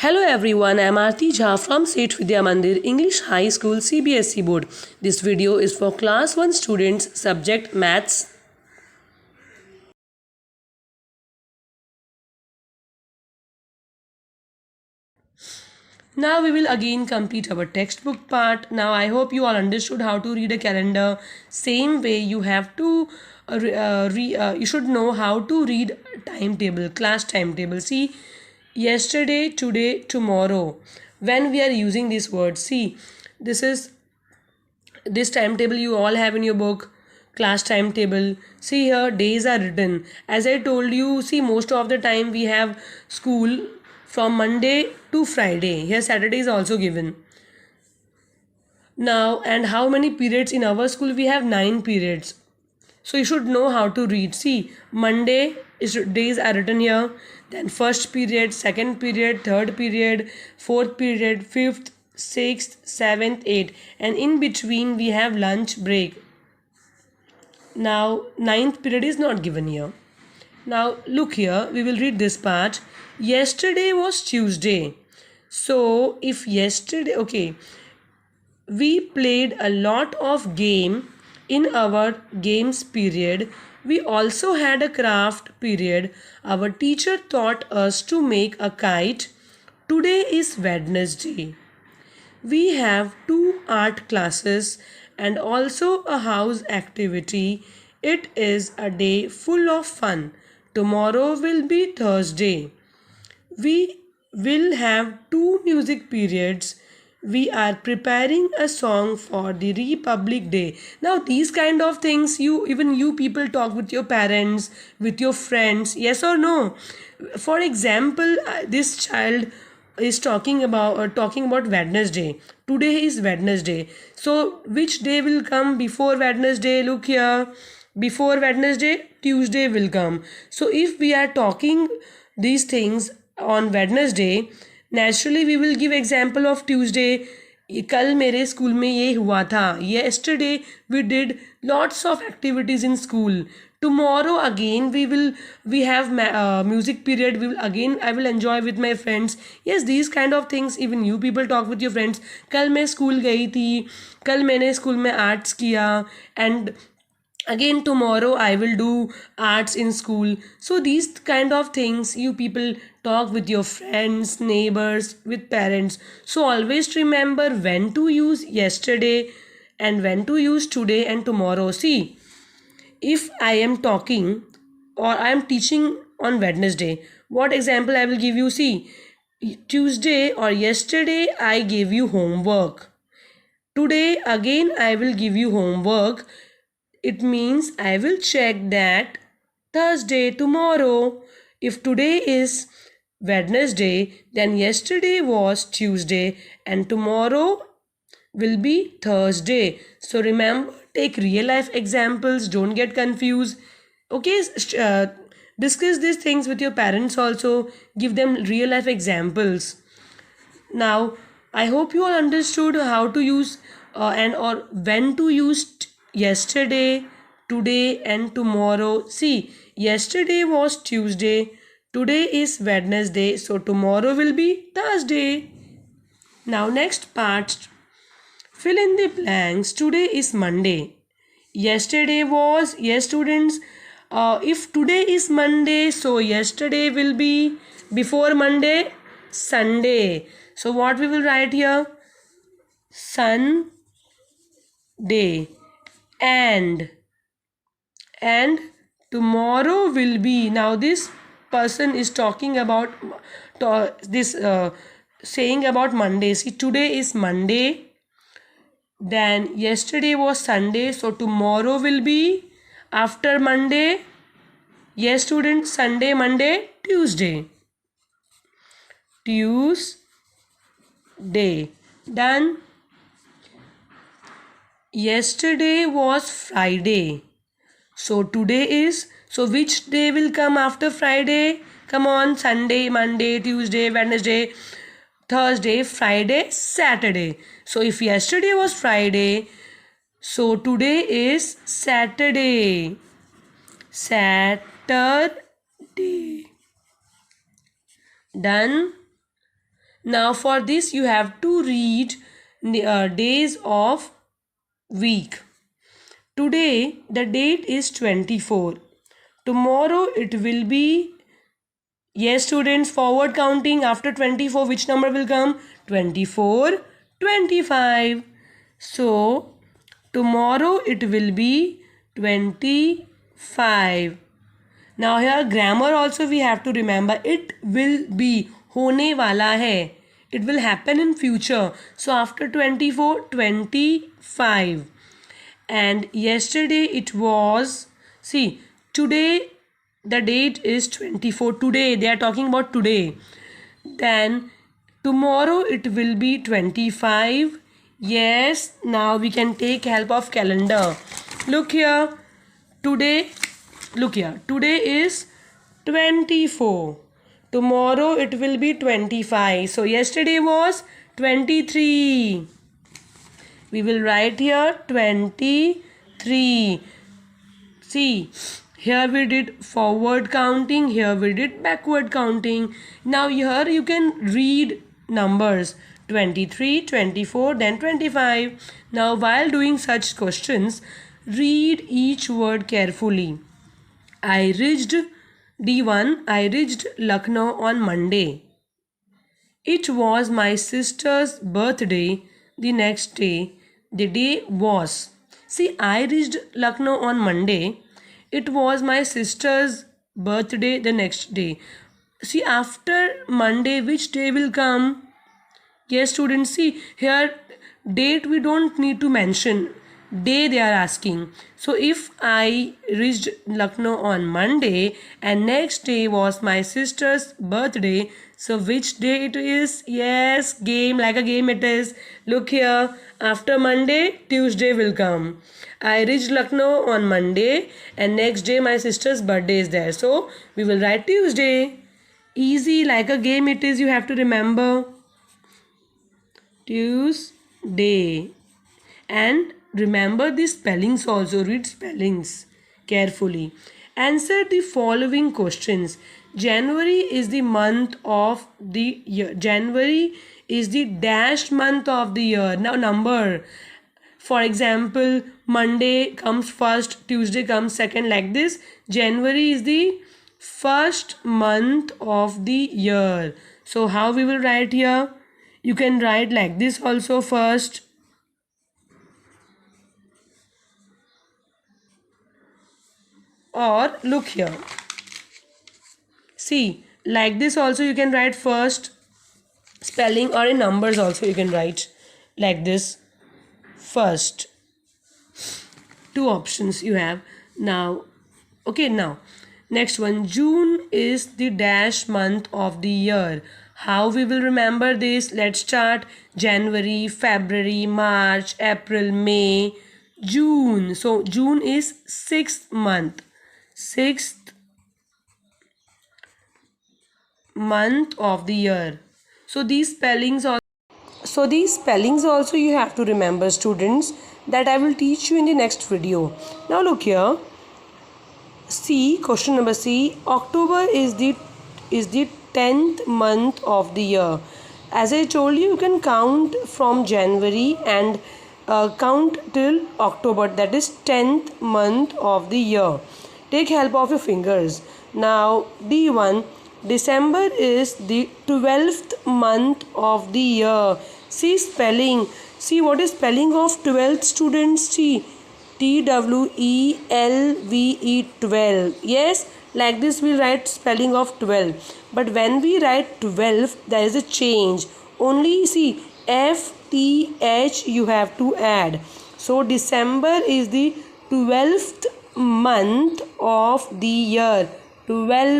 Hello everyone, I am Aarti Jha from Seth Vidya Mandir English High School CBSE Board. This video is for Class 1 students, subject Maths. Now we will again complete our textbook part. Now I hope you all understood how to read a calendar. Same way you have to you should know how to read timetable, class timetable. See, yesterday, today, tomorrow. When we are using this word, see, this is this timetable you all have in your book, class timetable. See here, days are written. As I told you, see, most of the time we have school from Monday to Friday. Here Saturday is also given. Now, and how many periods in our school? We have 9 periods. So you should know how to read. See, Monday is days are written here. Then first period, second period, third period, fourth period, fifth, sixth, seventh, eighth, and in between we have lunch break. Now ninth period is not given here. Now look here, we will read this part. Yesterday was Tuesday. So if yesterday, okay, we played a lot of game in our games period. We also had a craft period. Our teacher taught us to make a kite. Today is Wednesday. We have 2 art classes and also a house activity. It is a day full of fun. Tomorrow will be Thursday. We will have 2 music periods. We are preparing a song for the Republic Day. Now these kind of things, you people talk with your parents, with your friends, yes or no? For example, this child is talking about Wednesday. Today is Wednesday. So which day will come before Wednesday? Look here. Before Wednesday, Tuesday will come. So if we are talking these things on Wednesday, naturally we will give example of Tuesday. कल मेरे school में ये हुआ था. Yesterday we did lots of activities in school. Tomorrow again we have music period. I will enjoy with my friends. Yes, these kind of things even you people talk with your friends. कल मैं school गई थी, कल मैंने school में arts किया, and again tomorrow I will do arts in school. So these kind of things you people talk with your friends, neighbors, with parents. So always remember when to use yesterday and when to use today and tomorrow. See, if I am talking or I am teaching on Wednesday, what example I will give you? See, Tuesday or yesterday I gave you homework. Today again I will give you homework. It means I will check that Thursday tomorrow. If today is Wednesday, then yesterday was Tuesday and tomorrow will be Thursday. So remember, take real life examples, don't get confused. Okay, discuss these things with your parents also, give them real life examples. Now, I hope you all understood how to use and or when to use yesterday, today, and tomorrow. See, yesterday was Tuesday, today is Wednesday, so tomorrow will be Thursday. Now, next part, fill in the blanks. Today is Monday. Yesterday was, yes, students. If today is Monday, so yesterday will be before Monday, Sunday. So what we will write here? Sunday. And tomorrow will be. Now this person is talking about this saying about Monday. See, today is Monday. Then yesterday was Sunday. So tomorrow will be after Monday. Yes, students, Sunday, Monday, Tuesday. Tuesday. Done. Yesterday was Friday. So today is, so which day will come after Friday? Come on, Sunday, Monday, Tuesday, Wednesday, Thursday, Friday, Saturday. So if yesterday was Friday, so today is Saturday. Saturday. Done. Now for this you have to read days of week. Today the date is 24. Tomorrow it will be, yes students, forward counting. After 24 which number will come? 24, 25. So tomorrow it will be 25. Now here grammar also we have to remember. It will be, होने वाला है. It will happen in future. So after 24, 25. And yesterday it was, see, today the date is 24. Today, they are talking about today. Then tomorrow it will be 25. Yes, now we can take help of calendar. Look here. Today, look here. Today is 24. Tomorrow it will be 25. So yesterday was 23. We will write here 23. See, here we did forward counting, here we did backward counting. Now here you can read numbers 23, 24, then 25. Now while doing such questions, read each word carefully. I reached D1, I reached Lucknow on Monday. It was my sister's birthday the next day. The day was. See, I reached Lucknow on Monday. It was my sister's birthday the next day. See, after Monday, which day will come? Yes, students, see, here date we don't need to mention. Day they are asking. So if I reached Lucknow on Monday and next day was my sister's birthday, so which day it is? Yes, game, like a game it is. Look here, after Monday, Tuesday will come. I reached Lucknow on Monday and next day my sister's birthday is there. So we will write Tuesday. Easy, like a game it is, you have to remember. Tuesday. And remember the spellings also. Read spellings carefully. Answer the following questions. January is the month of the year. January is the dash month of the year. Now number. For example, Monday comes first, Tuesday comes second, like this. January is the first month of the year. So how we will write here? You can write like this also first. Or look here. See, like this also you can write first spelling, or in numbers also you can write like this first. Two options you have now. Okay, now next one. June is the dash month of the year. How we will remember this? Let's start. January, February, March, April, May, June. So June is 6th month. 6th month of the year. So these spellings also you have to remember, students, that I will teach you in the next video. Now look here. C, question number C. October is the 10th month of the year. As I told you, you can count from January and count till October. That is 10th month of the year. Take help of your fingers. Now D1. December is the 12th month of the year. See spelling. See what is spelling of 12th, students? See, TWELVE, 12. Yes, like this we write spelling of 12. But when we write 12, there is a change. Only see FTH you have to add. So December is the 12th month of the year. 12